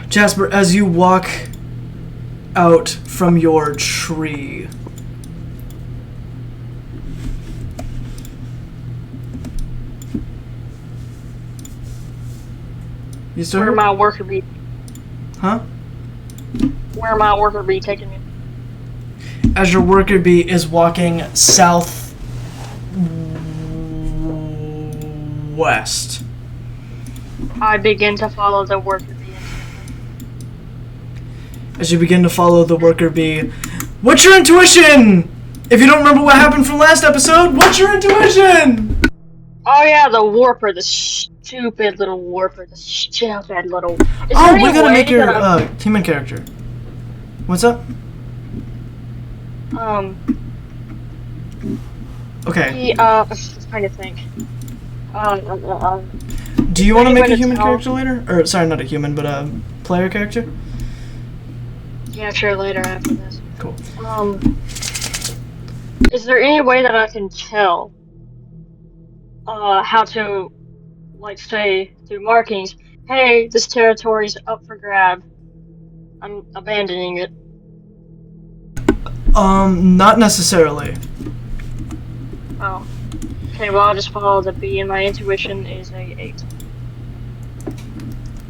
Jasper, as you walk out from your tree, you still Where my worker bee? Huh? Where my worker bee taking me? As your worker bee is walking south west. I begin to follow the worker bee. As you begin to follow the worker bee, what's your intuition? If you don't remember what happened from last episode, what's your intuition? Oh yeah, the warper, the stupid little warper, the stupid little. Oh, we gotta make your human character. What's up? Okay. I'm just trying to think. Do you want to make a human character later? Or sorry, not a human, but a player character? Yeah, sure. Later after this. Cool. Is there any way that I can tell how to, like, say through markings, hey, this territory's up for grab. I'm abandoning it. Not necessarily. Oh. Okay, well, I'll just follow the bee, and my intuition is a 8.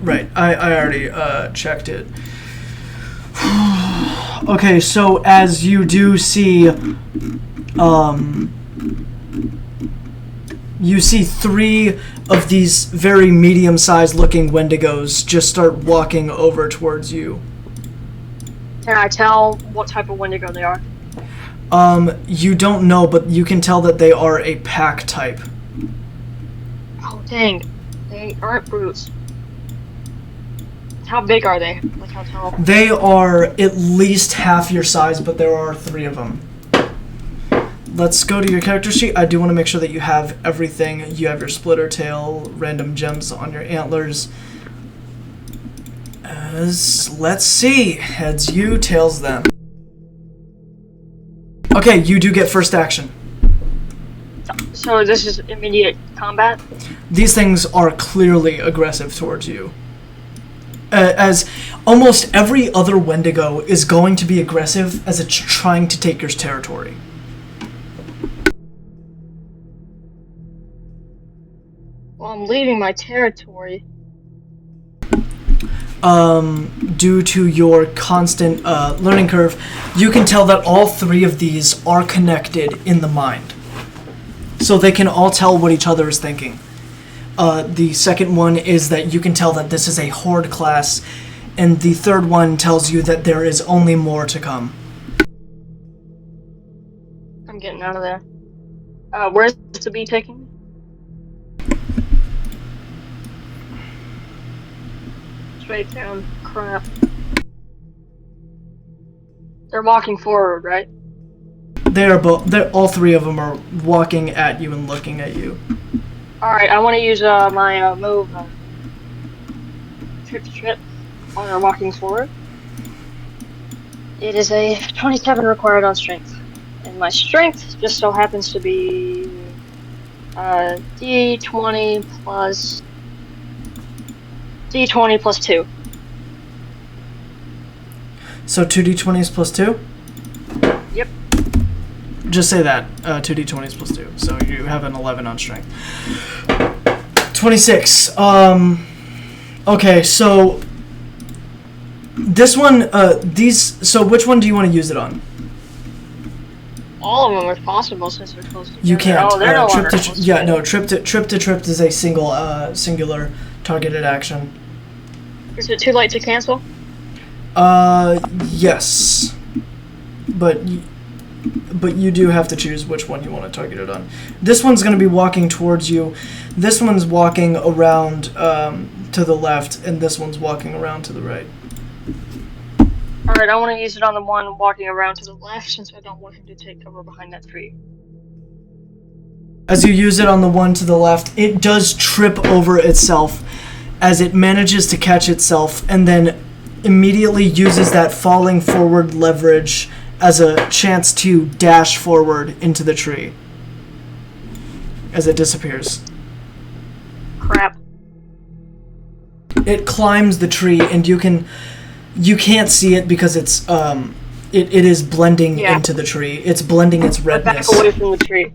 Right, I already checked it. Okay, so as you do see, you see 3 of these very medium-sized looking wendigos just start walking over towards you. Can I tell what type of wendigo they are? You don't know, but you can tell that they are a pack type. Oh, dang. They aren't brutes. How big are they? Like, how tall? They are at least half your size, but there are 3 of them. Let's go to your character sheet. I do want to make sure that you have everything. You have your splitter tail, random gems on your antlers. Let's see. Heads you, tails them. Okay, you do get first action. So this is immediate combat? These things are clearly aggressive towards you. As almost every other wendigo is going to be aggressive as it's trying to take your territory. Well, I'm leaving my territory. Due to your constant learning curve, you can tell that all 3 of these are connected in the mind. So they can all tell what each other is thinking. The second one is that you can tell that this is a horde class, and the third one tells you that there is only more to come. I'm getting out of there. Where's the bee taking me? Straight down. Crap. They're walking forward, right? All 3 of them are walking at you and looking at you. Alright, I want to use my move, trip to trip, while they're walking forward. It is a 27 required on strength. And my strength just so happens to be D20 plus 2. So 2d20s plus 2? Yep. Just say that. 2d20s plus 2. So you have an 11 on strength. 26. Okay, so this one, so which one do you want to use it on? All of them if possible since they're close together. You can't. Oh, they're no longer close together. No, trip to trip is a singular targeted action. Is it too late to cancel? Yes. But you do have to choose which one you want to target it on. This one's going to be walking towards you. This one's walking around to the left, and this one's walking around to the right. Alright, I want to use it on the one walking around to the left since I don't want him to take cover behind that tree. As you use it on the one to the left, it does trip over itself as it manages to catch itself and then immediately uses that falling forward leverage as a chance to dash forward into the tree as it disappears. Crap. it climbs the tree, and you can't see it because it's it is blending into the tree. It's blending its redness. Back away from the tree.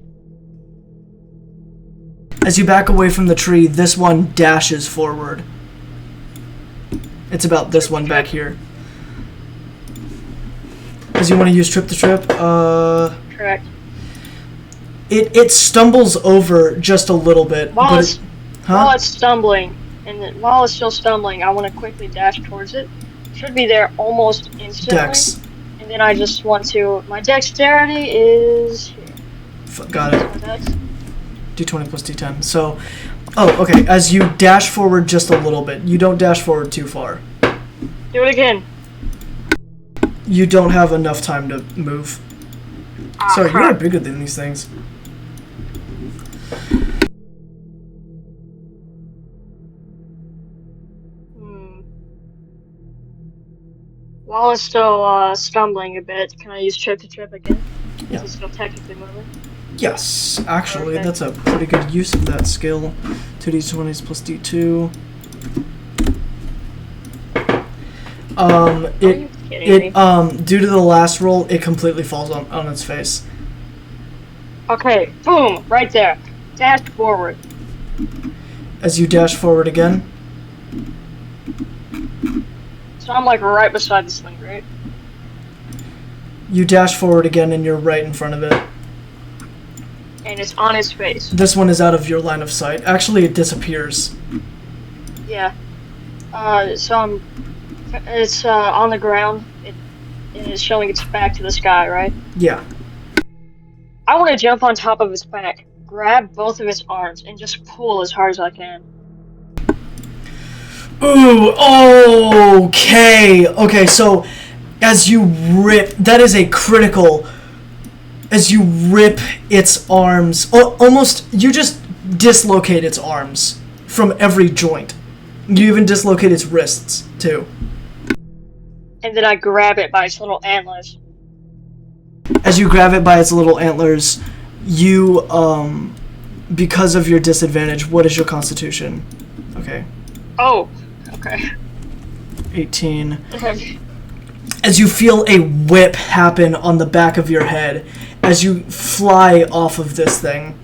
As you back away from the tree, this one dashes forward. It's about this one back here. As you want to use trip to trip? Correct. It stumbles over just a little bit. While it's stumbling, and while it's still stumbling, I want to quickly dash towards it. Should be there almost instantly. Dex. And then I just want to... My dexterity is... Got it. D20 plus D10. So, okay. As you dash forward just a little bit, you don't dash forward too far. Do it again. You don't have enough time to move. Sorry, crap. you are bigger than these things. While it's still stumbling a bit, can I use trip to trip again? Yeah. Is it still technically moving? Yes, actually, that's a pretty good use of that skill. 2d20s plus d2. Due to the last roll, it completely falls on its face. Okay, boom, right there. Dash forward. As you dash forward again. So I'm like right beside this thing, right? You dash forward again and you're right in front of it. And it's on its face. This one is out of your line of sight. Actually, it disappears. Yeah. So it's on the ground. It is showing its back to the sky, right? Yeah. I want to jump on top of its back, grab both of its arms, and just pull as hard as I can. Ooh, okay. Okay, so as you rip, that is a critical, as you rip its arms, almost, you just dislocate its arms from every joint. You even dislocate its wrists, too. And then I grab it by its little antlers. As you grab it by its little antlers, you, because of your disadvantage, what is your constitution? Okay. Oh, okay. 18. Okay. As you feel a whip happen on the back of your head, as you fly off of this thing,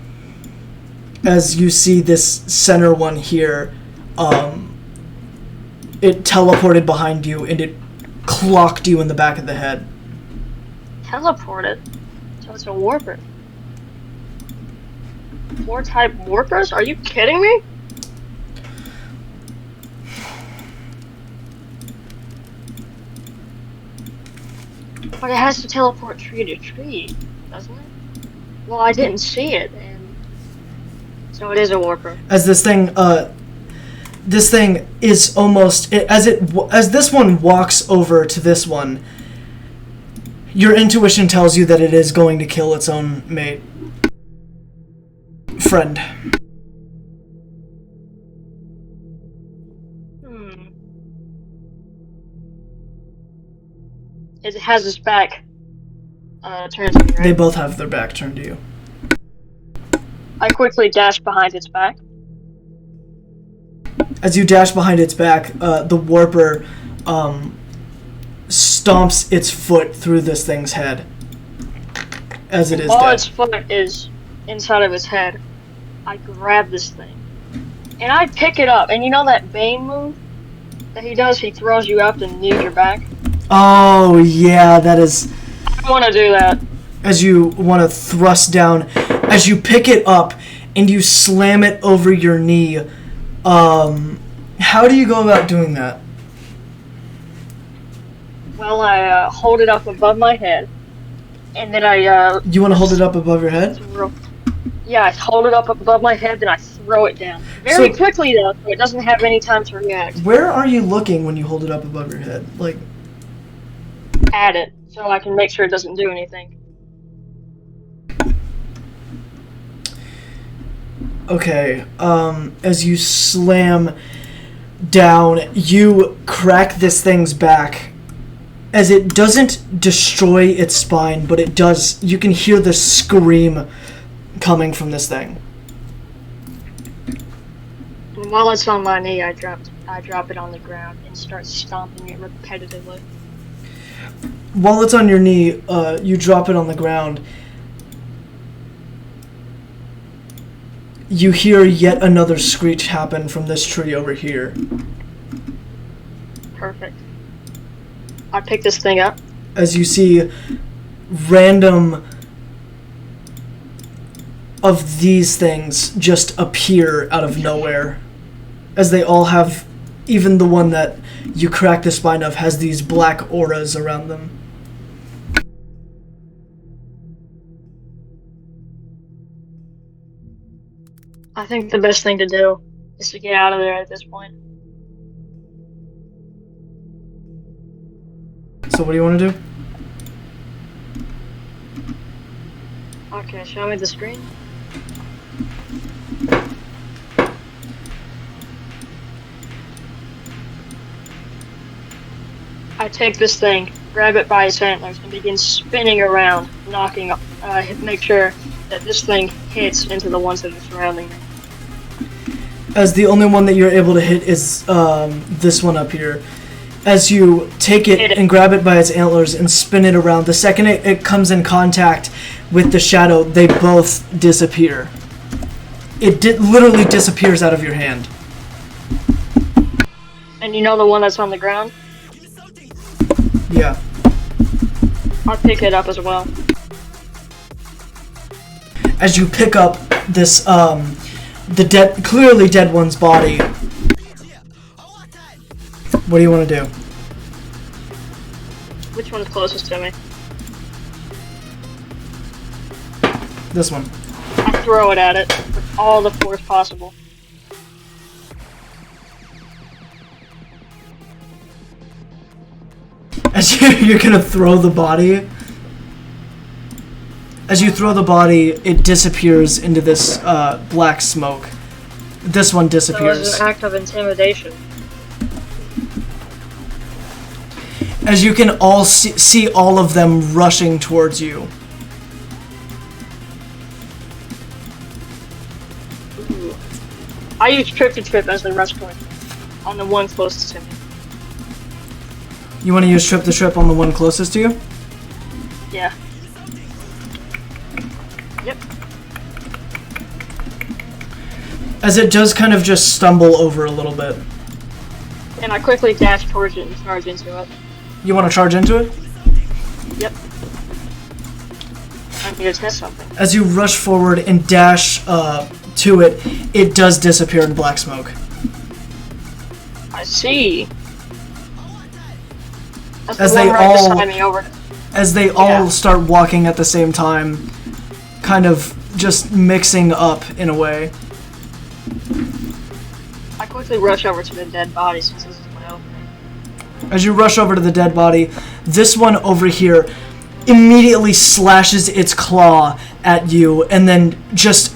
as you see this center one here, it teleported behind you and it clocked you in the back of the head. Teleported? So it's a warper. 4-type warpers? Are you kidding me? But it has to teleport tree to tree, doesn't it? Well, I didn't see it, and so it is a warper. As this thing is almost as this one walks over to this one, your intuition tells you that it is going to kill its own mate. Friend. It has its back turned to me, right? They both have their back turned to you. I quickly dash behind its back. As you dash behind its back, the warper stomps its foot through this thing's head. As it is While dead. its foot is inside of its head, I grab this thing. And I pick it up. And you know that Bane move that he does? He throws you up and knees your back? Oh, yeah, that is... I want to do that. As you want to thrust down, as you pick it up and you slam it over your knee, how do you go about doing that? Well, I hold it up above my head, and then I... You want to hold it up above your head? Yeah, I hold it up above my head, then I throw it down. Very quickly, though, so it doesn't have any time to react. Where are you looking when you hold it up above your head? Like... At it, so I can make sure it doesn't do anything. Okay, as you slam down, you crack this thing's back. As it doesn't destroy its spine, but it does, you can hear the scream coming from this thing. And while it's on my knee, I dropped I drop it on the ground and start stomping it repetitively. While it's on your knee, you drop it on the ground. You hear yet another screech happen from this tree over here. Perfect. I pick this thing up. As you see random of these things just appear out of nowhere. As they all have, even the one that you crack the spine of has these black auras around them. I think the best thing to do is to get out of there at this point. So what do you want to do? Okay, show me the screen. I take this thing, grab it by its antlers, and begin spinning around, knocking up, make sure that this thing hits into the ones that are surrounding me. As the only one that you're able to hit is this one up here. As you take it and grab it by its antlers and spin it around, the second it comes in contact with the shadow, they both disappear. It literally disappears out of your hand. And you know the one that's on the ground? Yeah. I'll pick it up as well. As you pick up this, the clearly dead one's body, what do you want to do? Which one's closest to me? This one. I throw it at it with all the force possible. As you're gonna throw the body, as you throw the body, it disappears into this black smoke. This one disappears. So it's an act of intimidation. As you can all see all of them rushing towards you. Ooh. I use trip to trip as the rush point on the one closest to me. You want to use trip to trip on the one closest to you? Yeah. Yep. As it does kind of just stumble over a little bit. And I quickly dash towards it and charge into it. You want to charge into it? Yep. I need to test something. As you rush forward and dash to it, it does disappear in black smoke. I see. That's As the one they right all, beside me over. as they all start walking at the same time, kind of just mixing up in a way. I quickly rush over to the dead body since this is my opening. As you rush over to the dead body, this one over here immediately slashes its claw at you and then just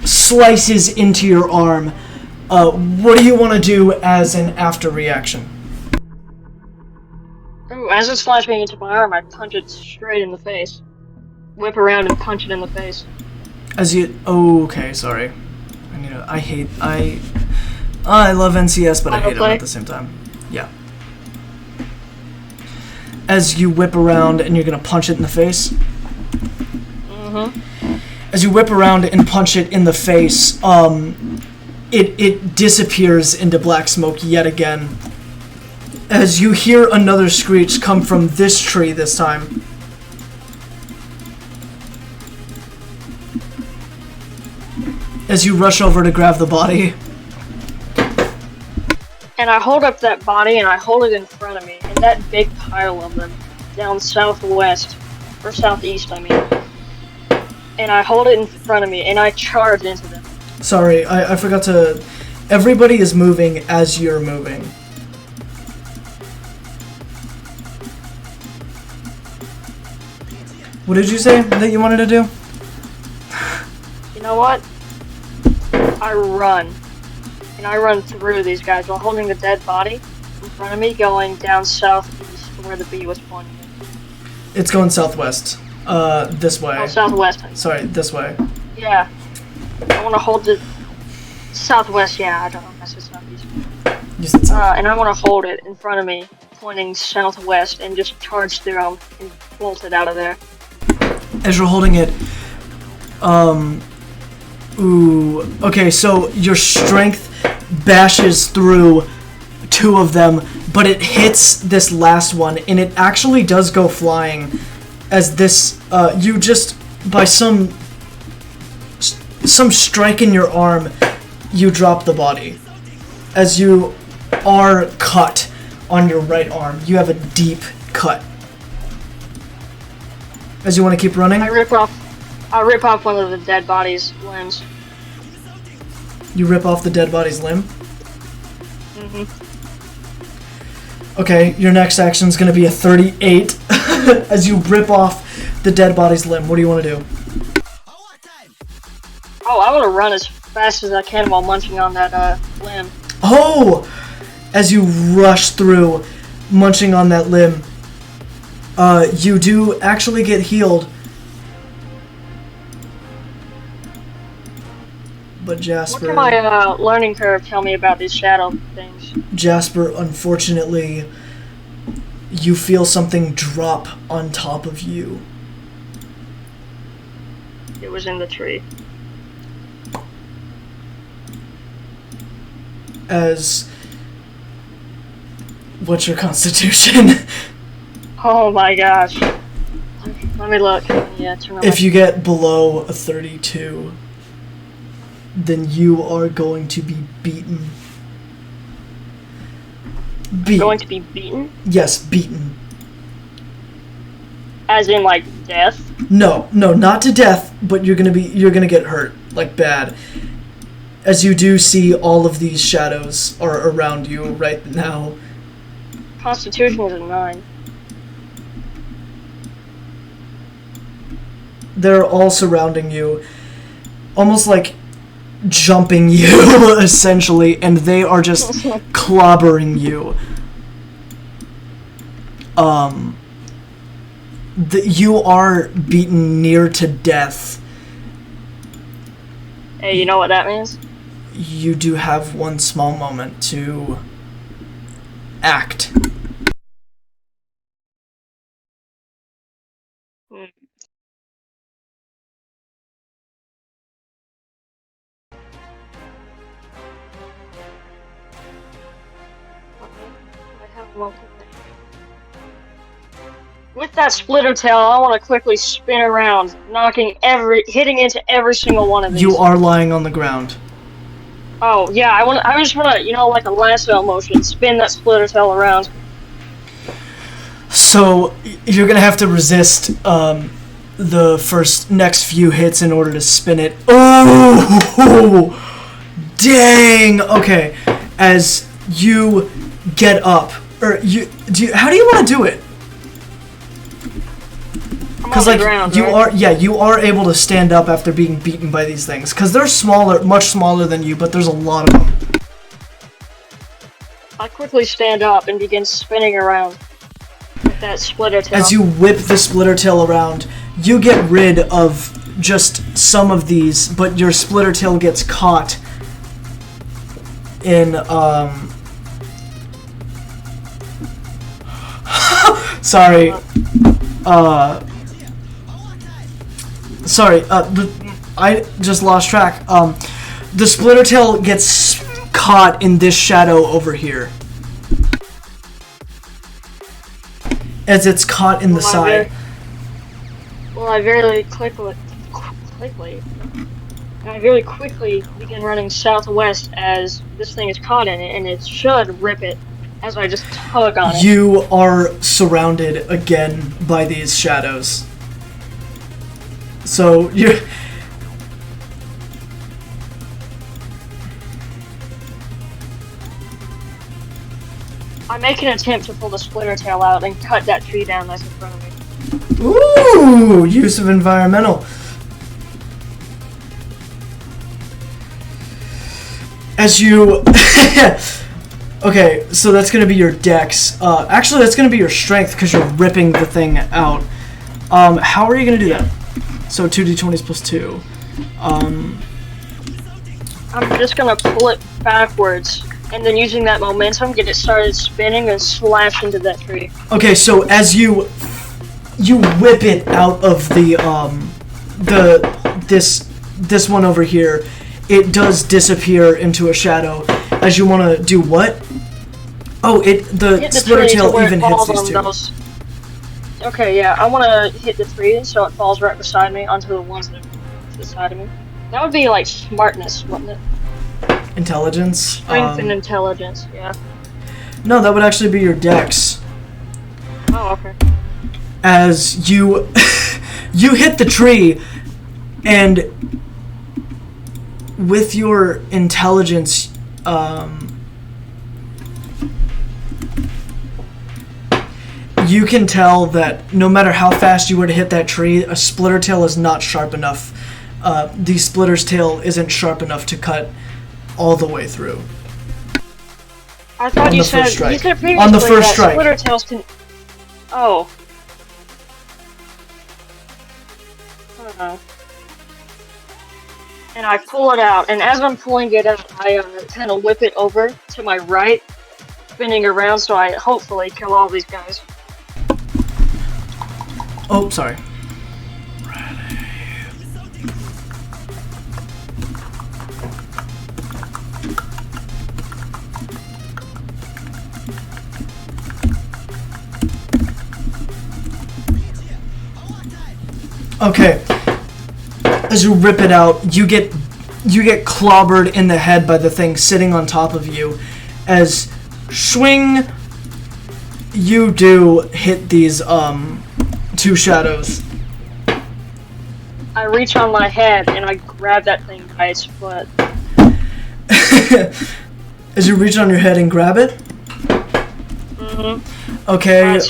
slices into your arm. What do you want to do as an after reaction? Ooh, as it slashed me into my arm, I punch it straight in the face. Whip around and punch it in the face. As you... Oh, okay, sorry. I love NCS, but I hate them at the same time. Yeah. As you whip around and you're gonna punch it in the face. Mm-hmm. As you whip around and punch it in the face, it disappears into black smoke yet again. As you hear another screech come from this tree this time. As you rush over to grab the body. And I hold up that body and I hold it in front of me, and that big pile of them down southwest, or southeast, I mean. And I hold it in front of me and I charge into them. Sorry, I forgot to... Everybody is moving as you're moving. What did you say that you wanted to do? You know what? I run. And I run through these guys while holding the dead body in front of me, going down southeast to where the bee was pointing. It's going southwest. This way. Oh, southwest. Sorry, this way. Yeah. I want to hold the southwest, yeah, I don't know if that's southeast. You said south. And I want to hold it in front of me, pointing southwest, and just charge through them and bolt it out of there. As you're holding it, ooh, okay, so your strength bashes through 2 of them, but it hits this last one, and it actually does go flying. As this, you just by some strike in your arm, you drop the body. As you are cut on your right arm, you have a deep cut. As you want to keep running, I rip off one of the dead body's limbs. you rip off the dead body's limb. Mhm. Okay, your next action is going to be a 38 as you rip off the dead body's limb. What do you want to do? Oh, I want to run as fast as I can while munching on that limb. Oh! As you rush through, munching on that limb, you do actually get healed. But Jasper... What can my learning curve tell me about these shadow things? Jasper, unfortunately, you feel something drop on top of you. It was in the tree. As... What's your constitution? Oh my gosh. Let me look. Yeah, turn on. If you get below a 32, then you are going to be beaten. Going to be beaten? Yes, beaten. As in, like, death? No, not to death, but you're gonna get hurt, like bad. As you do see all of these shadows are around you right now. Constitution is a 9. They're all surrounding you, almost like jumping you, essentially, and they are just clobbering you. You are beaten near to death. Hey, you know what that means? You do have one small moment to act. With that splitter tail, I want to quickly spin around, hitting into every single one of these. You are lying on the ground. Oh yeah, I just want to, like a lasso motion, spin that splitter tail around. So you're gonna have to resist the next few hits in order to spin it. Oh, dang! Okay, as you get up, or how do you want to do it? Because you are able to stand up after being beaten by these things. Because they're smaller, much smaller than you, but there's a lot of them. I quickly stand up and begin spinning around with that splitter tail. As you whip the splitter tail around, you get rid of just some of these, but your splitter tail gets caught in sorry. I just lost track. The splitter tail gets caught in this shadow over here. As it's caught in the side. I very quickly begin running southwest as this thing is caught in it, and it should rip it as I just tug on it. You are surrounded again by these shadows. So you're... I make an attempt to pull the splitter tail out and cut that tree down that's in front of me. Ooh! Use of environmental. As you... Okay, so that's going to be your dex. Actually, that's going to be your strength because you're ripping the thing out. How are you going to do that? So 2d20s plus 2. I'm just going to pull it backwards Mm-hmm. And then using that momentum, get it started spinning and slash into that tree. Okay, so as you whip it out of this one over here, it does disappear into a shadow. As you want to do what? Oh, the splitter tail even hits these two. Okay, yeah, I want to hit the tree so it falls right beside me onto the ones that are beside me. That would be like smartness, wouldn't it? Intelligence? Strength and intelligence, yeah. No, that would actually be your dex. Oh, okay. As you you hit the tree, and with your intelligence, you can tell that no matter how fast you were to hit that tree, a splitter tail is not sharp enough. The splitter's tail isn't sharp enough to cut all the way through. I thought you said previously on the first that strike. Splitter tails can. Oh. I don't know. And I pull it out, and as I'm pulling it out, I kind of whip it over to my right, spinning around so I hopefully kill all these guys. Oh, sorry. Okay. As you rip it out, you get clobbered in the head by the thing sitting on top of you. As swing, you do hit these two shadows. I reach on my head and I grab that thing by its foot. As you reach on your head and grab it? Mm-hmm. Okay,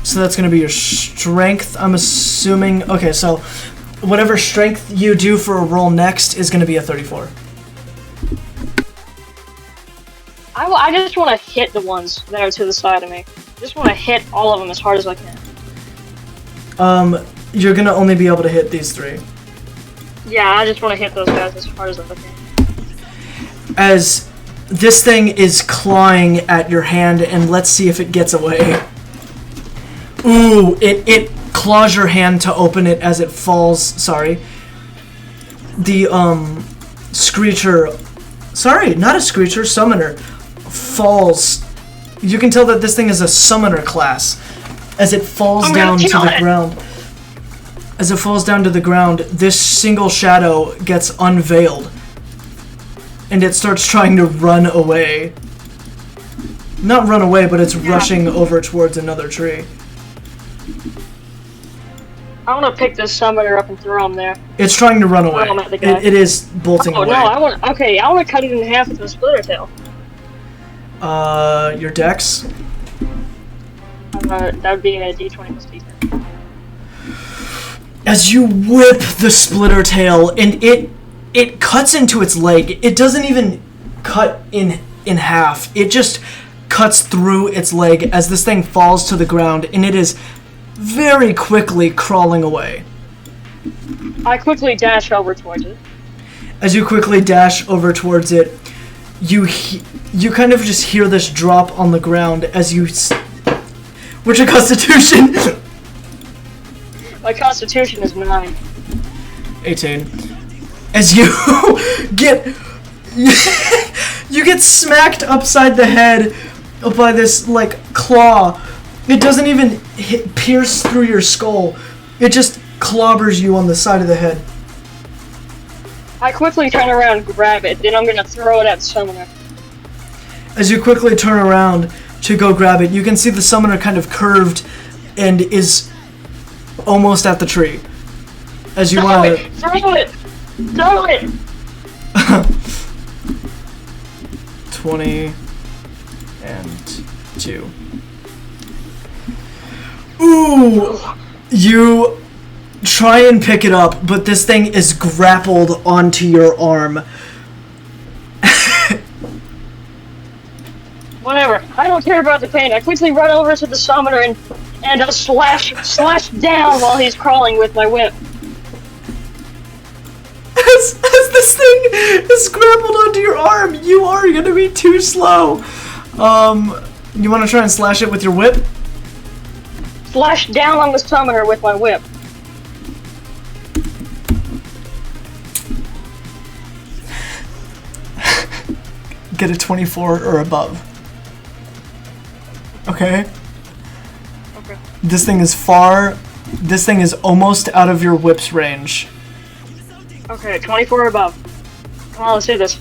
so that's gonna be your strength, I'm assuming. Okay, so whatever strength you do for a roll next is gonna be a 34. I just want to hit the ones that are to the side of me. I just want to hit all of them as hard as I can. You're gonna only be able to hit these three. Yeah, I just want to hit those guys as hard as I can. As this thing is clawing at your hand, and let's see if it gets away. Ooh, it claws your hand to open it as it falls. Sorry. The screecher, sorry, not a screecher, summoner, falls. You can tell that this thing is a summoner class. As it falls down to the ground. As it falls down to the ground, this single shadow gets unveiled. And it starts trying to run away. Not run away, but it's rushing over towards another tree. I want to pick this summoner up and throw him there. It's trying to run away. It is bolting away. Oh no, I want to cut it in half with a splitter tail. Your dex? That would be a D20 plus D10. As you whip the splitter tail, and it cuts into its leg. It doesn't even cut in half. It just cuts through its leg as this thing falls to the ground, and it is very quickly crawling away. I quickly dash over towards it. As you quickly dash over towards it, you kind of just hear this drop on the ground as you... What's your constitution? My constitution is 9. 18. As you you get smacked upside the head by this, like, claw. It doesn't even pierce through your skull. It just clobbers you on the side of the head. I quickly turn around and grab it, then I'm gonna throw it at the summoner. As you quickly turn around to go grab it, you can see the summoner kind of curved and is almost at the tree. As you want to... Throw it! Throw it! 20 and 2. Ooh! You try and pick it up, but this thing is grappled onto your arm. Whatever. I don't care about the pain. I quickly run over to the summoner and slash down while he's crawling with my whip. As This thing is grappled onto your arm. You are gonna be too slow. You want to try and slash it with your whip? Slash down on the summoner with my whip. Get a 24 or above. Okay? Okay. This thing is almost out of your whip's range. Okay, 24 or above. Come on, let's do this.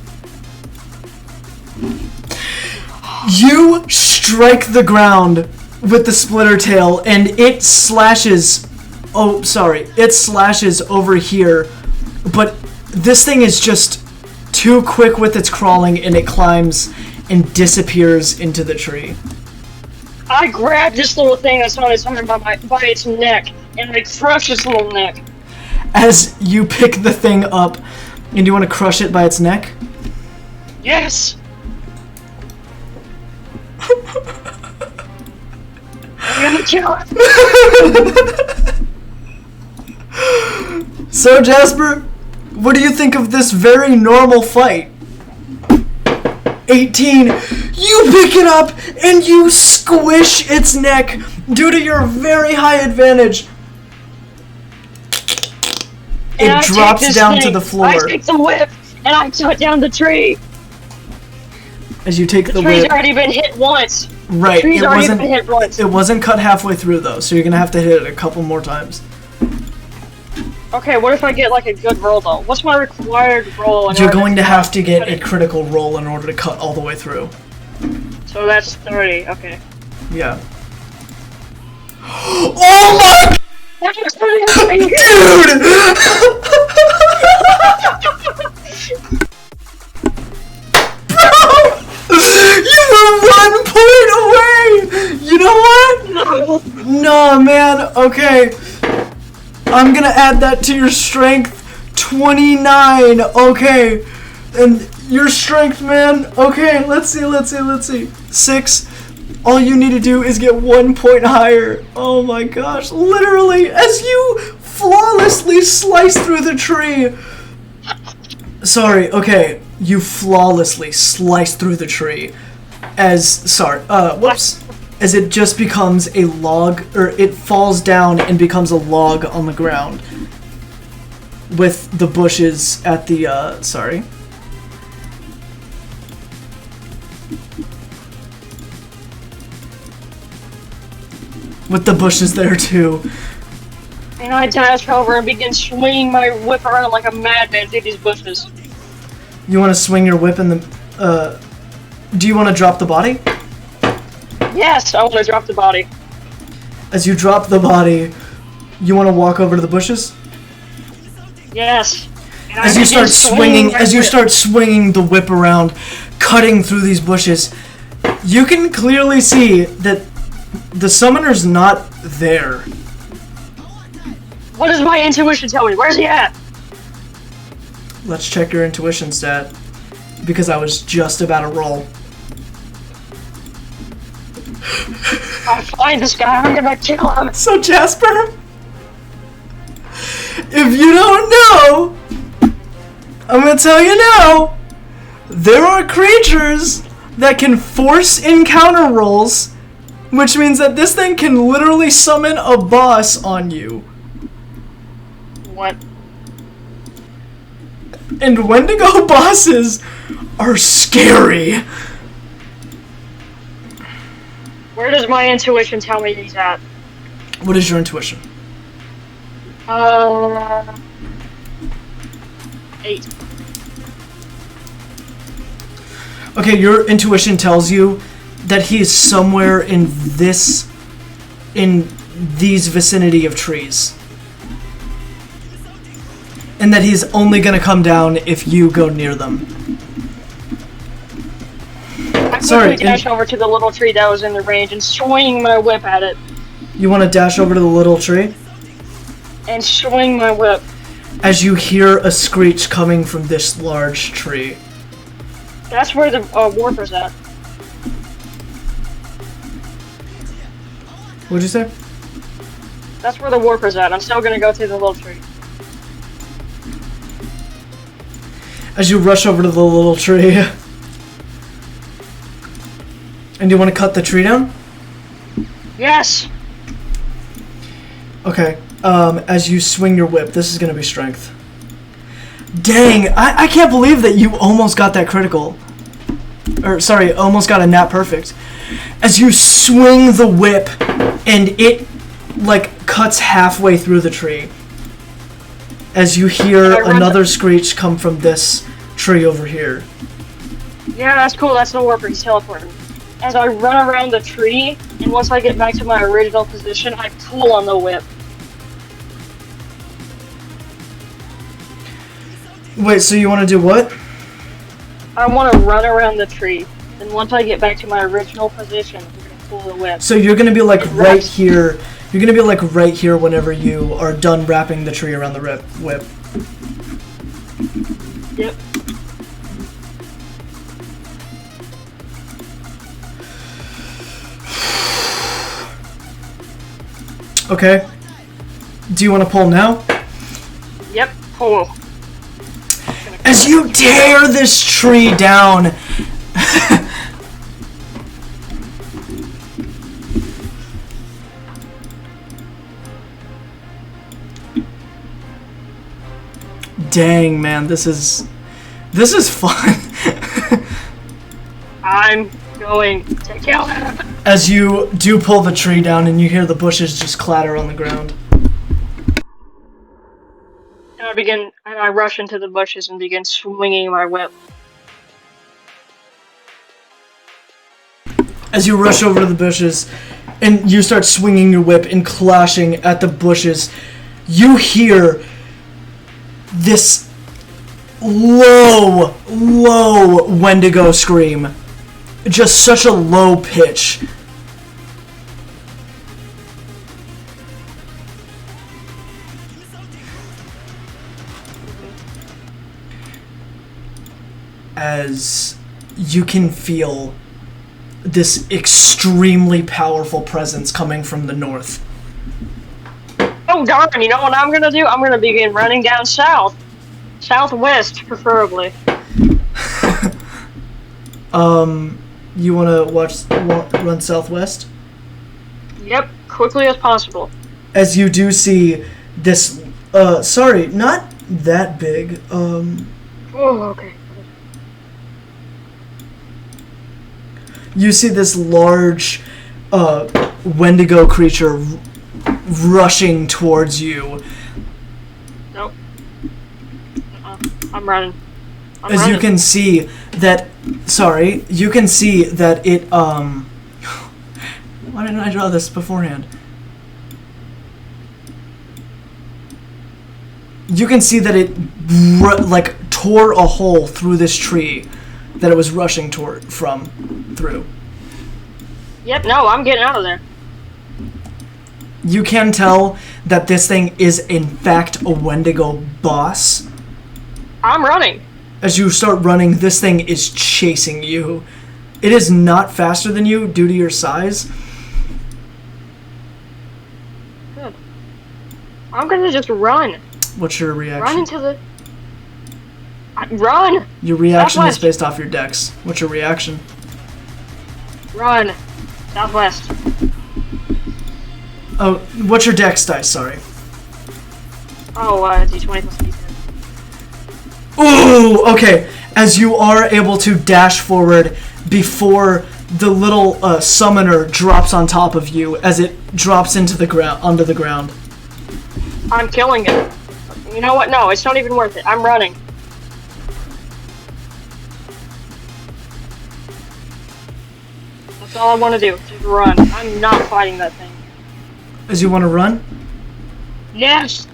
You strike the ground with the splitter tail and it slashes. Oh, sorry. It slashes over here. But this thing is just too quick with its crawling and it climbs and disappears into the tree. I grab this little thing that's on its arm by its neck and I crush its little neck. As you pick the thing up, and you want to crush it by its neck? Yes! I'm gonna kill it! So, Jasper, what do you think of this very normal fight? 18, you pick it up and you squish its neck due to your very high advantage. It drops down to the floor. I take the whip and I cut down the tree. As you take the tree's whip. already been hit once. Right. The tree's already been hit once. It wasn't cut halfway through though, so you're gonna have to hit it a couple more times. Okay, what if I get like a good roll though? What's my required roll? You're going to have to get a critical roll in order to cut all the way through. So that's 30. Okay. Yeah. Oh my! Dude! You were 1 point away! You know what? No, man. Okay. I'm gonna add that to your strength. 29. Okay. And your strength, man. Okay, let's see. 6. All you need to do is get 1 point higher. Oh my gosh. Literally, as you flawlessly slice through the tree. Sorry, okay. You flawlessly slice through the tree. As it just becomes a log, or it falls down and becomes a log on the ground. With the bushes at the, With the bushes there too. And I dash over and begin swinging my whip around like a madman through these bushes. You want to swing your whip in the, do you want to drop the body? Yes, I want to drop the body. As you drop the body, you want to walk over to the bushes? Yes. As you start swinging the whip around, cutting through these bushes, you can clearly see that the summoner's not there. What does my intuition tell me? Where's he at? Let's check your intuition stat, because I was just about to roll. I'll find this guy, I'm gonna kill him. So Jasper, if you don't know, I'm gonna tell you now, there are creatures that can force encounter rolls, which means that this thing can literally summon a boss on you. What? And Wendigo bosses are scary. Where does my intuition tell me he's at? What is your intuition? 8. Okay, your intuition tells you that he is somewhere in these vicinity of trees. And that he's only gonna come down if you go near them. I quickly dash over to the little tree that was in the range and swing my whip at it. You want to dash over to the little tree? And swing my whip. As you hear a screech coming from this large tree. That's where the warper's at. What'd you say? That's where the warper's at. I'm still gonna go through the little tree. As you rush over to the little tree. And you want to cut the tree down? Yes! Okay. As you swing your whip, this is going to be strength. Dang, I can't believe that you almost got that critical. Or, sorry, almost got a nat perfect. As you swing the whip, and it, like, cuts halfway through the tree. As you hear another screech come from this tree over here. Yeah, that's cool. That's the warper. He's teleporting. As I run around the tree, and once I get back to my original position, I pull on the whip. Wait, so you want to do what? I want to run around the tree. And once I get back to my original position, I'm going to pull the whip. So you're going to be like right here. You're going to be like right here whenever you are done wrapping the tree around the whip. Yep. Okay. Do you want to pull now? Yep, pull. As you tear this tree down, dang man, this is fun. I'm going to kill him. As you do pull the tree down and you hear the bushes just clatter on the ground. And I rush into the bushes and begin swinging my whip. As you rush over to the bushes and you start swinging your whip and clashing at the bushes, you hear this low wendigo scream. Just such a low pitch. As you can feel this extremely powerful presence coming from the north. Oh darn, you know what I'm gonna do? I'm gonna begin running down south. Southwest, preferably. You wanna run southwest? Yep, quickly as possible. As you do see this, sorry, not that big, Oh, okay. You see this large, wendigo creature rushing towards you. Nope. I'm running. As you can see that, you can see that it, why didn't I draw this beforehand? You can see that it, tore a hole through this tree that it was rushing through. Yep, no, I'm getting out of there. You can tell that this thing is in fact a wendigo boss. I'm running. As you start running, this thing is chasing you. It is not faster than you due to your size. Good. I'm gonna just run. What's your reaction? Run into the... Run! Your reaction is based off your dex. What's your reaction? Run. Southwest. Oh, what's your dex dice, sorry? Oh, D20 plus D10. Ooh, okay. As you are able to dash forward before the little summoner drops on top of you, as it drops onto the ground. I'm killing it. You know what? No, it's not even worth it. I'm running. That's all I want to do. Just run. I'm not fighting that thing. As you want to run? Yes!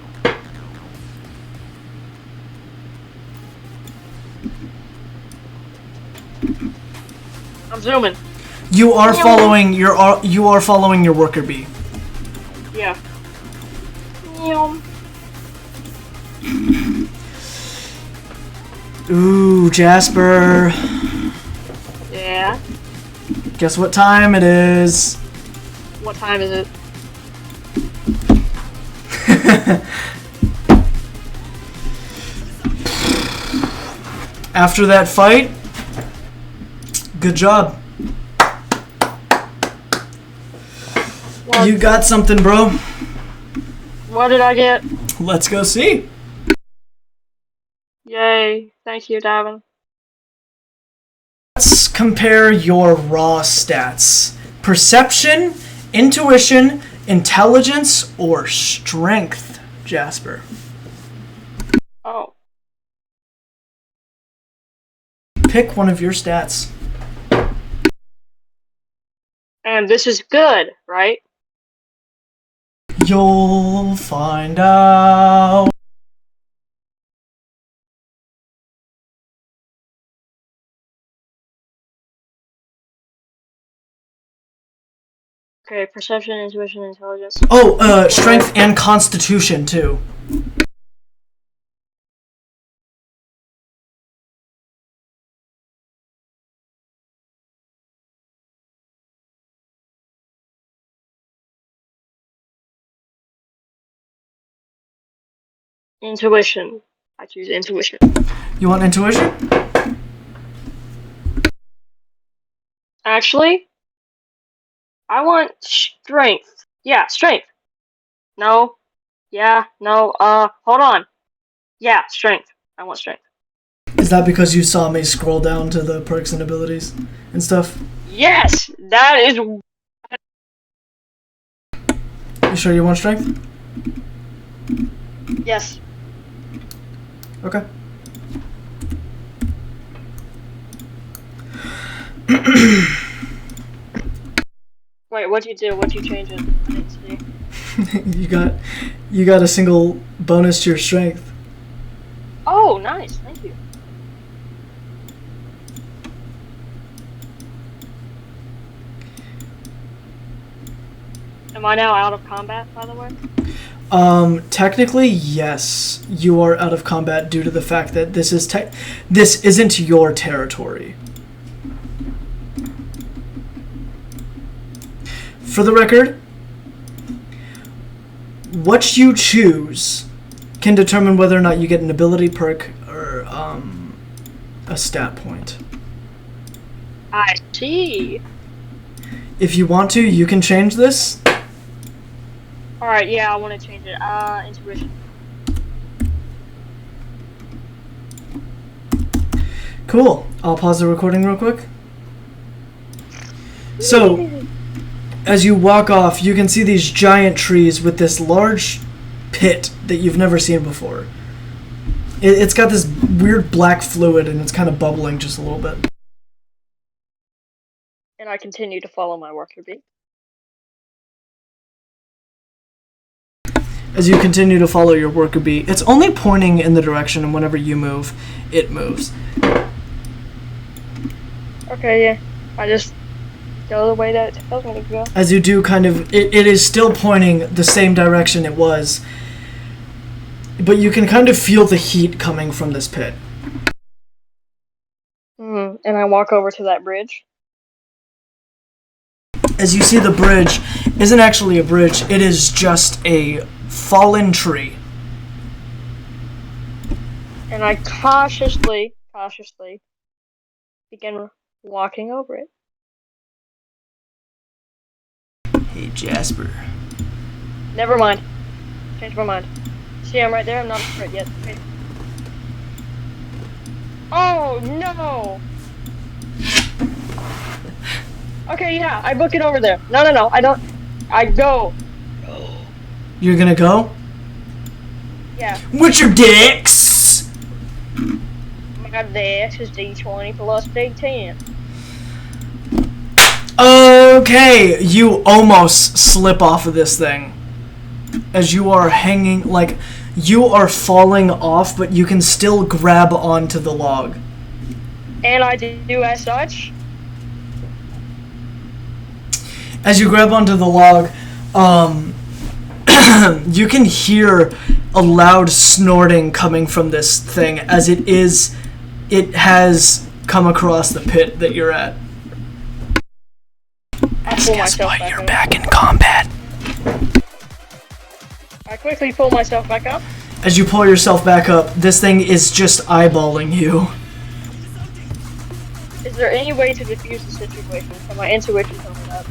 I'm zooming. You are following your worker bee. Yeah. Ooh, Jasper. Yeah. Guess what time it is? What time is it? After that fight, good job. What? You got something, bro. What did I get? Let's go see. Yay. Thank you, Davin. Let's compare your raw stats. Perception, intuition, intelligence, or strength, Jasper. Oh. Pick one of your stats. And this is good, right? You'll find out. Okay, perception, intuition, intelligence. Oh, strength and constitution, too. Intuition. I choose intuition. You want intuition? Actually, I want strength. Yeah, strength. No. Yeah, no, hold on. Yeah, strength. I want strength. Is that because you saw me scroll down to the perks and abilities and stuff? Yes! That is... You sure you want strength? Yes. Okay. Wait, what'd you do? What'd you change it? I didn't see. you got a single bonus to your strength. Oh, nice. Thank you. Am I now out of combat, by the way? Technically, yes. You are out of combat due to the fact that this isn't your territory. For the record, what you choose can determine whether or not you get an ability perk or a stat point. I see. If you want to, you can change this. Alright, yeah, I want to change it. Intuition. Cool. I'll pause the recording real quick. So, as you walk off, you can see these giant trees with this large pit that you've never seen before. It's got this weird black fluid and it's kind of bubbling just a little bit. And I continue to follow my worker bee. As you continue to follow your worker bee, it's only pointing in the direction, and whenever you move, it moves. Okay, yeah. I just go the way that it tells me to go. As you do, it is still pointing the same direction it was, but you can kind of feel the heat coming from this pit. And I walk over to that bridge. As you see, the bridge isn't actually a bridge, it is just a fallen tree. And I cautiously begin walking over it. Hey, Jasper. Never mind. Change my mind. See, I'm right there. I'm not afraid yet. Okay. Oh, no! Okay, yeah, I book it over there. No, I don't. I go. You're gonna go? Yeah. With your dicks! My dex is D20 plus D10. Okay, you almost slip off of this thing. As you are hanging, like, you are falling off, but you can still grab onto the log. And I do as such. As you grab onto the log, you can hear a loud snorting coming from this thing as it has come across the pit that you're at. Guess what? You're back in combat. I quickly pull myself back up. As you pull yourself back up, this thing is just eyeballing you. Is there any way to defuse the situation? Can my intuition tell me that?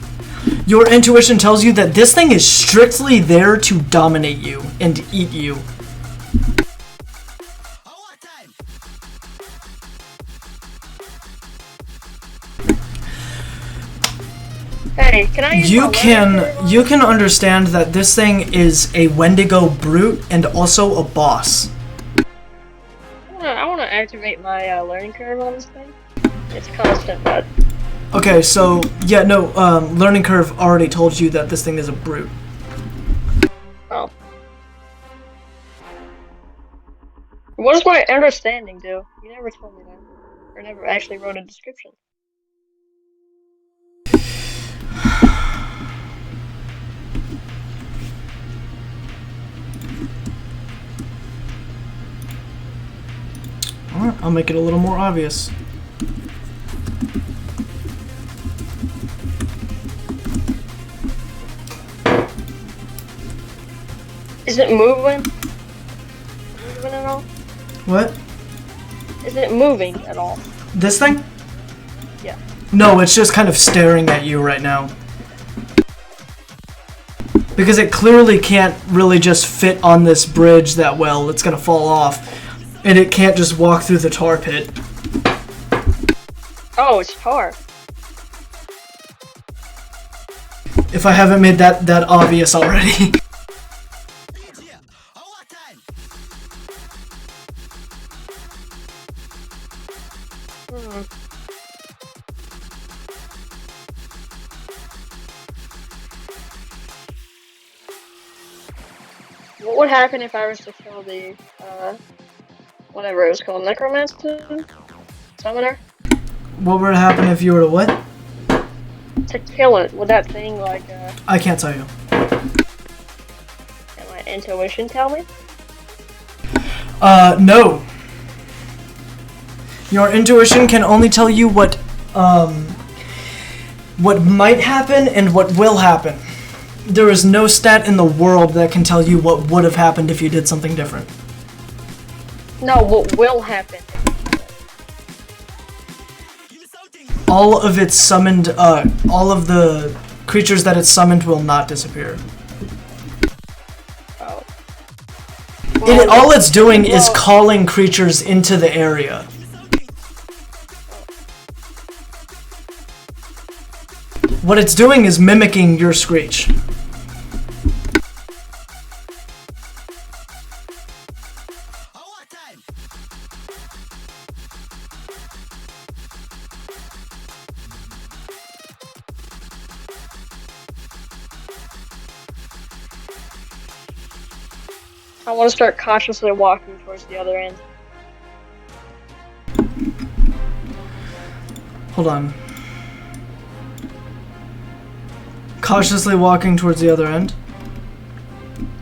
Your intuition tells you that this thing is strictly there to dominate you and eat you. Hey, can I use You my learning curve? you can understand that this thing is a Wendigo brute and also a boss. I want to activate my learning curve on this thing. It's constant, but Okay, so yeah, no, learning curve already told you that this thing is a brute. oh. What does my understanding do? You never told me that, or never actually wrote a description. Alright, I'll make it a little more obvious. Is it moving? Moving at all? What? Is it moving at all? This thing? Yeah. No, it's just kind of staring at you right now. Because it clearly can't really just fit on this bridge that well. It's gonna fall off. And it can't just walk through the tar pit. Oh, it's tar. If I haven't made that obvious already. What would happen if I was to kill the, whatever it was called, necromancer? Summoner? What would happen if you were to what? To kill it, would that thing, like, I can't tell you. can my intuition tell me? No. Your intuition can only tell you what might happen and what will happen. There is no stat in the world that can tell you what would have happened if you did something different. No, what will happen? All of its summoned, all of the creatures that it's summoned will not disappear. Oh. All it's doing is calling creatures into the area. What it's doing is mimicking your screech. I want to start cautiously walking towards the other end. Hold on. Cautiously walking towards the other end.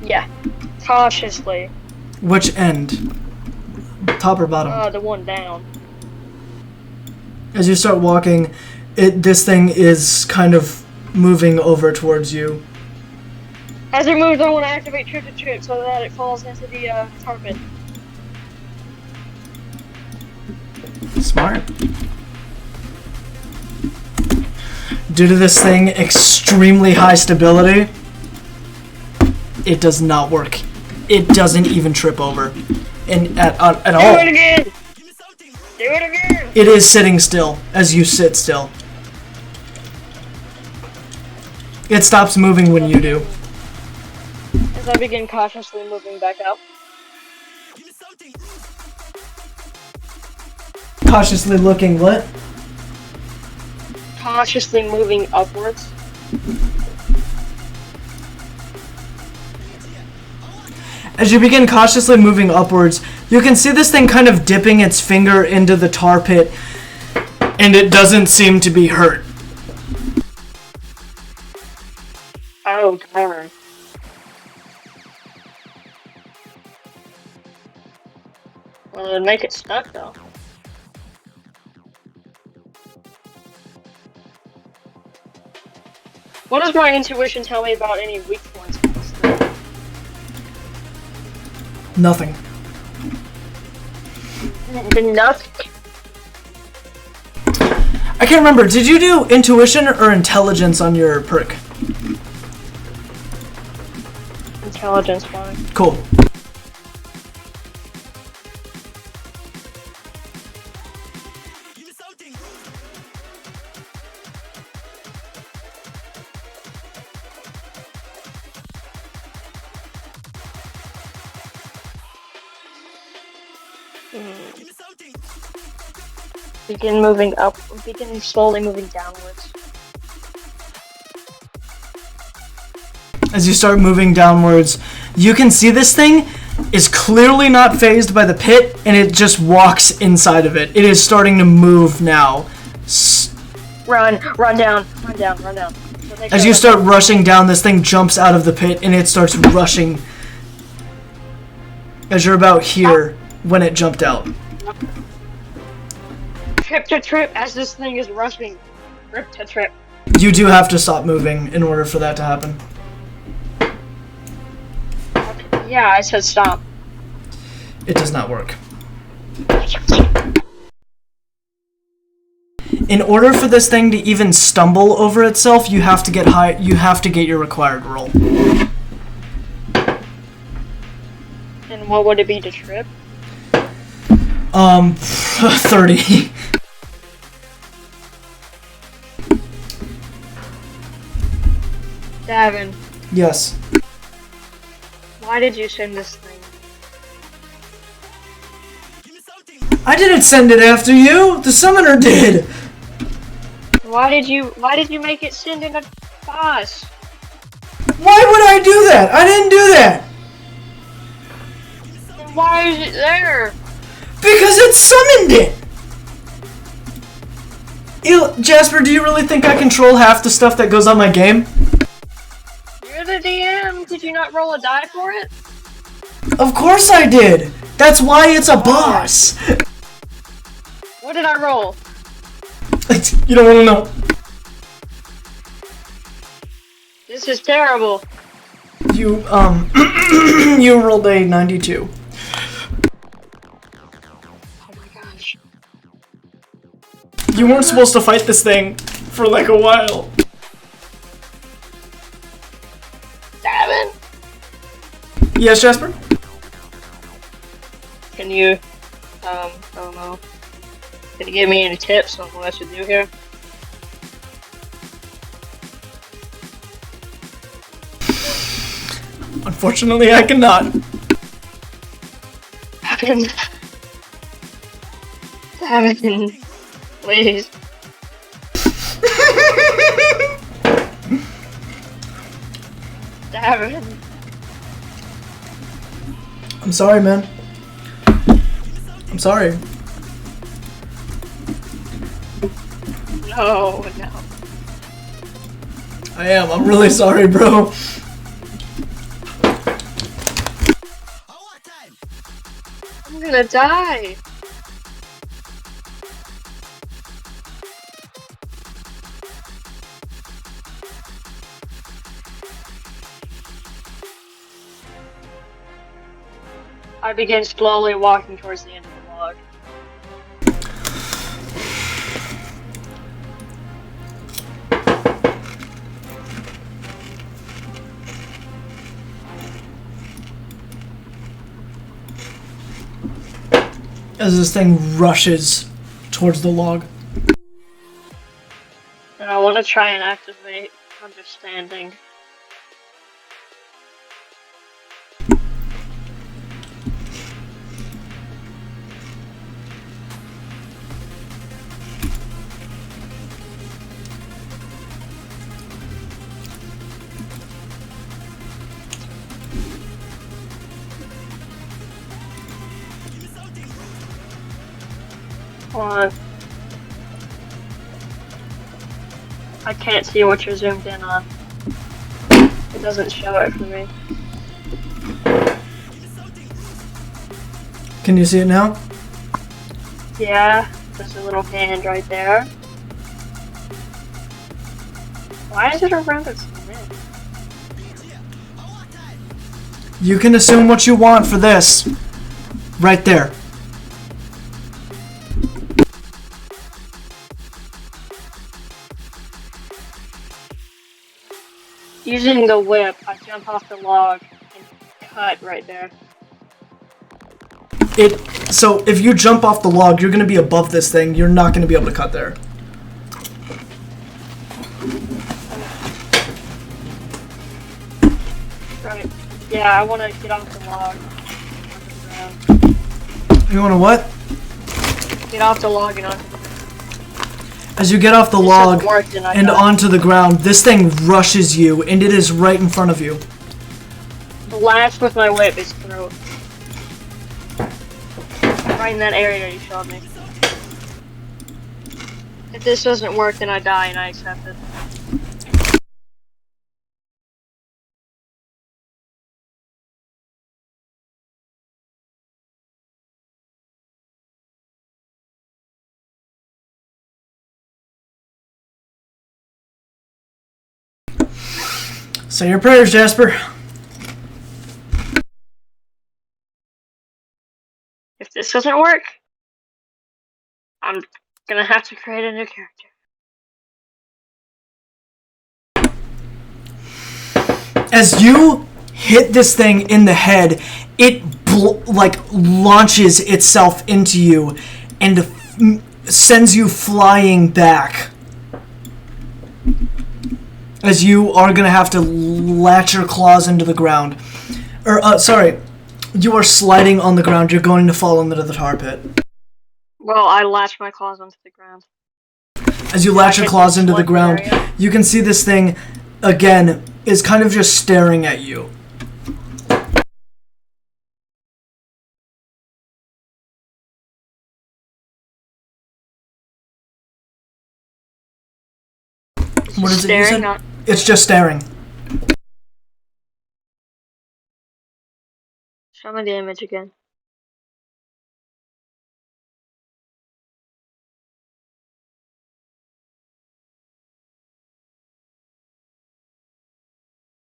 Yeah. Cautiously. Which end? Top or bottom? The one down. As you start walking, this thing is kind of moving over towards you. As it moves, I want to activate Trip to Trip so that it falls into the tar pit. Smart. Due to this thing extremely high stability, it does not work. It doesn't even trip over, and at all. Do it again. Do it again. It is sitting still as you sit still. It stops moving when you do. As I begin cautiously moving back up. Cautiously looking what? Cautiously moving upwards. As you begin cautiously moving upwards, you can see this thing kind of dipping its finger into the tar pit, and it doesn't seem to be hurt. Oh, darn. Well, it'd make it stuck, though. What does my intuition tell me about any weak points in this thing? Nothing. Nothing. I can't remember. Did you do intuition or intelligence on your perk? Intelligence, fine. Cool. Begin moving up. Begin slowly moving downwards. As you start moving downwards, you can see this thing is clearly not phased by the pit, and it just walks inside of it. It is starting to move now. Run down. As you start rushing down, this thing jumps out of the pit, and it starts rushing. As you're about here when it jumped out. Trip to trip as this thing is rushing. Trip to trip. You do have to stop moving in order for that to happen. Yeah, I said stop. It does not work. In order for this thing to even stumble over itself, you have to get high. You have to get your required roll. And what would it be to trip? 30. Davin, Yes. why did you send this thing? I didn't send it after you. The summoner did. Why did you make it send in a boss? Why would I do that? I didn't do that. Then why is it there? Because it summoned it. Jasper, do you really think I control half the stuff that goes on my game? You're the DM. Did you not roll a die for it? Of course I did. That's why it's a boss. What did I roll? You don't want to know. This is terrible. You, you rolled a 92. Oh my gosh. You weren't supposed to fight this thing for like a while. Davin, Yes, Jasper? can you, I don't know. Can you give me any tips on what I should do here? Unfortunately, I cannot. Davin. Davin. Please. Davin. I'm sorry, man. I'm sorry. No. I am. I'm really sorry, bro. I'm gonna die. I begin slowly walking towards the end of the log. As this thing rushes towards the log. And I want to try and activate understanding. Hold on. I can't see what you're zoomed in on. It doesn't show it for me. Can you see it now? Yeah, there's a little hand right there. Why is it around its neck? You can assume what you want for this. Right there. Using the whip, I jump off the log and cut right there. So if you jump off the log, you're gonna be above this thing. You're not gonna be able to cut there. Right. Yeah, I want to get off the log. Onto the ground. You wanna what? Get off the log and onto the ground. As you get off the log and die. onto the ground, this thing rushes you, and it is right in front of you. Blast with my whip its throat. Right in that area you showed me. If this doesn't work, then I die and I accept it. Say your prayers, Jasper. If this doesn't work, I'm gonna have to create a new character. As you hit this thing in the head, it launches itself into you and sends you flying back. As you are gonna have to latch your claws into the ground. Sorry. You are sliding on the ground. You're going to fall into the tar pit. Well, I latch my claws onto the ground. As you latch your claws into the ground, you can see this thing, again, is kind of just staring at you. What is it you said? It's just staring. Show me the image again.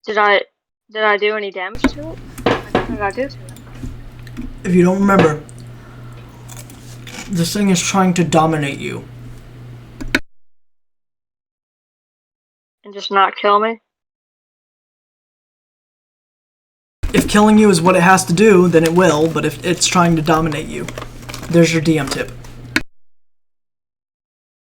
Did I do any damage to it? What did I do to it? If you don't remember, this thing is trying to dominate you. And just not kill me? If killing you is what it has to do, then it will, but if it's trying to dominate you, there's your DM tip.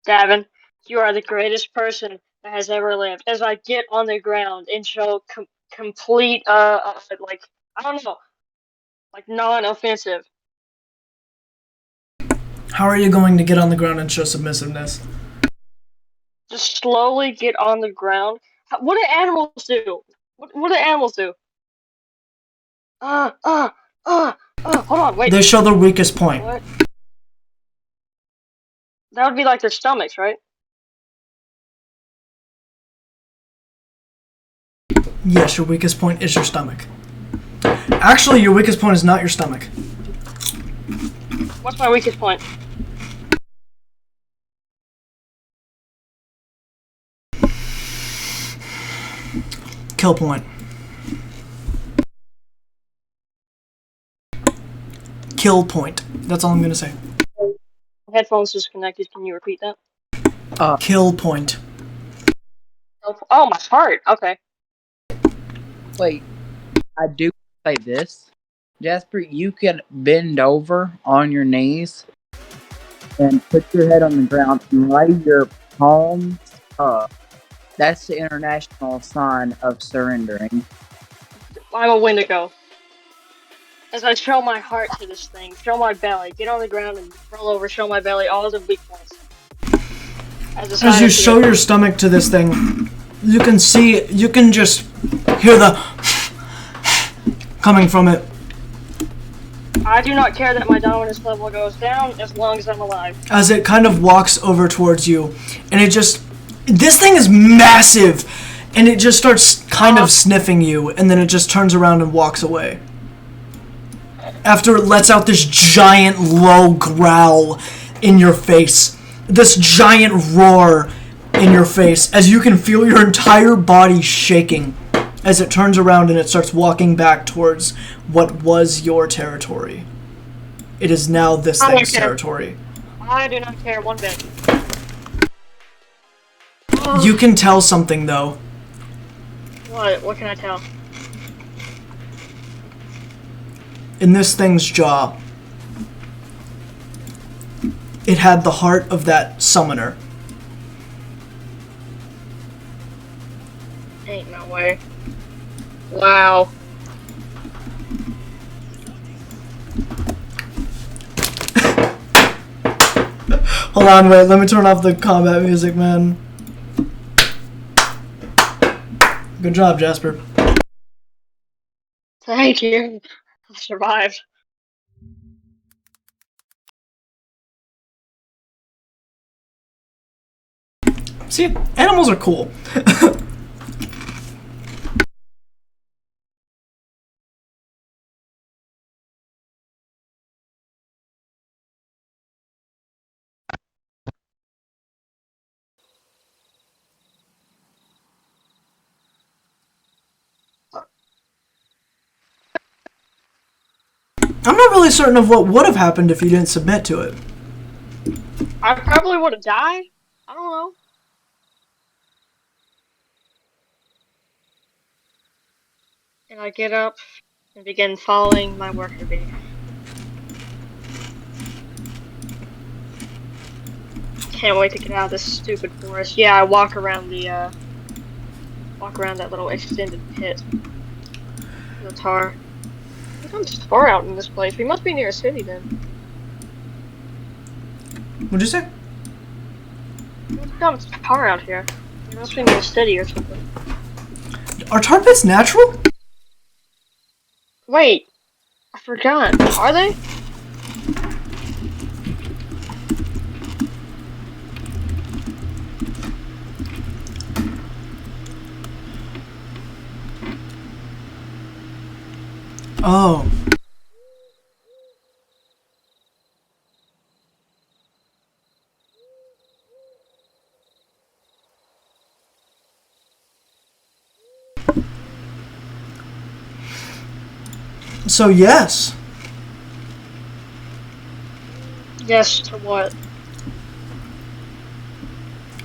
Davin, you are the greatest person that has ever lived. As I get on the ground and show complete, like, I don't know, like non-offensive. How are you going to get on the ground and show submissiveness? Just slowly get on the ground. What do animals do? What do animals do? Hold on, wait. They show their weakest point. What? That would be like their stomachs, right? Yes, your weakest point is your stomach. Actually, your weakest point is not your stomach. What's my weakest point? Kill point. Kill point. That's all I'm gonna say. Headphones disconnected. Can you repeat that? Kill point. Oh, my heart. Okay. Wait, I do say this. Jasper, you can bend over on your knees and put your head on the ground and lay your palms up. That's the international sign of surrendering. I'm a wendigo. As I show my heart to this thing, show my belly, get on the ground and roll over, show my belly, all the weak points. As you show your stomach to this thing, you can just hear the coming from it. I do not care that my dominance level goes down as long as I'm alive. As it kind of walks over towards you, and this thing is massive, and it just starts kind of sniffing you, and then it just turns around and walks away. After it lets out this giant low growl in your face, this giant roar in your face, as you can feel your entire body shaking as it turns around and it starts walking back towards what was your territory. It is now this thing's territory. I do not care one bit. You can tell something, though. What? What can I tell? In this thing's jaw, it had the heart of that summoner. Ain't no way. Wow. Hold on, wait, let me turn off the combat music, man. Good job, Jasper. Thank you. I survived. See, animals are cool. I'm not really certain of what would have happened if you didn't submit to it. I probably would have died. I don't know. And I get up and begin following my worker bee. Can't wait to get out of this stupid forest. Yeah, I walk around that little extended pit. The tar. It becomes far out in this place. We must be near a city then. What'd you say? It becomes tar out here. We must be near a city or something. Are tar pits natural? Wait, I forgot. Are they? Oh. So yes. Yes, to what?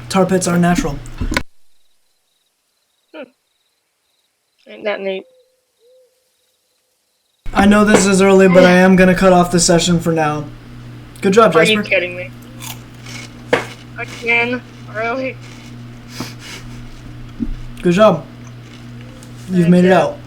Tar pits are natural. Ain't that neat? I know this is early, but I am gonna cut off the session for now. Good job, Are Jasper. you kidding me? Again? Really? Good job. You've made it out.